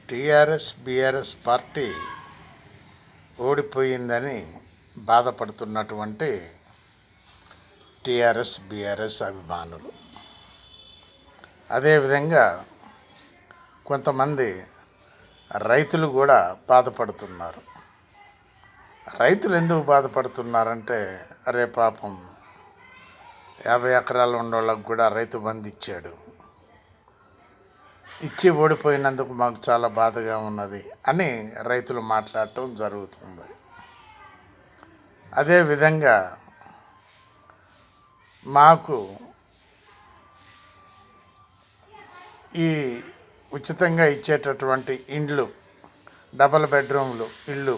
TRS BRS party ఓడిపోయిందని బాధపడుతున్నటువంటి TRS BRS అభిమానులు, అదేవిధంగా కొంతమంది రైతులు కూడా బాధపడుతున్నారు. రైతులు ఎందుకు బాధపడుతున్నారంటే, అరే పాపం 50 ఎకరాలు ఉన్నోళ్ళకు కూడా రైతు బంధు ఇచ్చాడు, ఇచ్చి ఓడిపోయినందుకు మాకు చాలా బాధగా ఉన్నది అని రైతులు మాట్లాడటం జరుగుతుంది. అదేవిధంగా మాకు ఈ ఉచితంగా ఇచ్చేటటువంటి ఇండ్లు, డబల్ బెడ్రూమ్లు ఇళ్ళు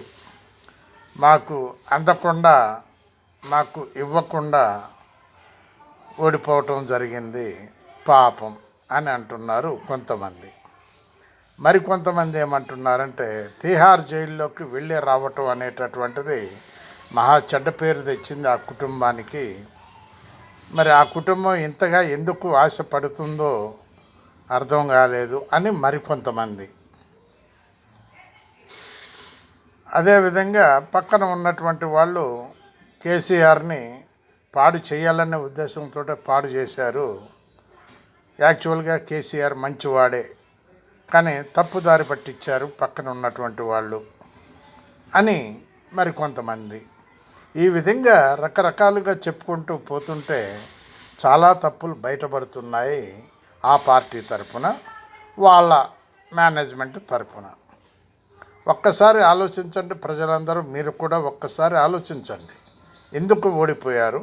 మాకు అందకుండా, మాకు ఇవ్వకుండా ఓడిపోవటం జరిగింది పాపం అని అంటున్నారు కొంతమంది. మరికొంతమంది ఏమంటున్నారంటే, తిహార్ జైల్లోకి వెళ్ళి రావటం అనేటటువంటిది మహా చెడ్డ పేరు తెచ్చింది ఆ కుటుంబానికి. మరి ఆ కుటుంబం ఇంతగా ఎందుకు ఆశపడుతుందో అర్థం కాలేదు అని మరికొంతమంది. అదేవిధంగా పక్కన ఉన్నటువంటి వాళ్ళు కేసీఆర్ని పాడు చేయాలనే ఉద్దేశంతో పాడు చేశారు. యాక్చువల్గా కేసీఆర్ మంచివాడే, కానీ తప్పుదారి పట్టించారు పక్కన ఉన్నటువంటి వాళ్ళు అని మరికొంతమంది. ఈ విధంగా రకరకాలుగా చెప్పుకుంటూ పోతుంటే చాలా తప్పులు బయటపడుతున్నాయి ఆ పార్టీ తరపున, వాళ్ళ మేనేజ్మెంట్ తరపున. ఒక్కసారి ఆలోచించండి ప్రజలందరూ, మీరు కూడా ఒక్కసారి ఆలోచించండి. ఎందుకు ఓడిపోయారు,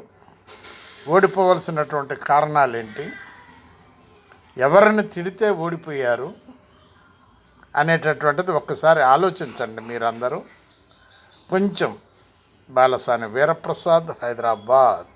ఓడిపోవలసినటువంటి కారణాలు ఏంటి, ఎవరిని తిడితే ఓడిపోయారు అనేటటువంటిది ఒక్కసారి ఆలోచించండి మీరందరూ. కొంచెం బాలసాని వీరప్రసాద్, హైదరాబాద్.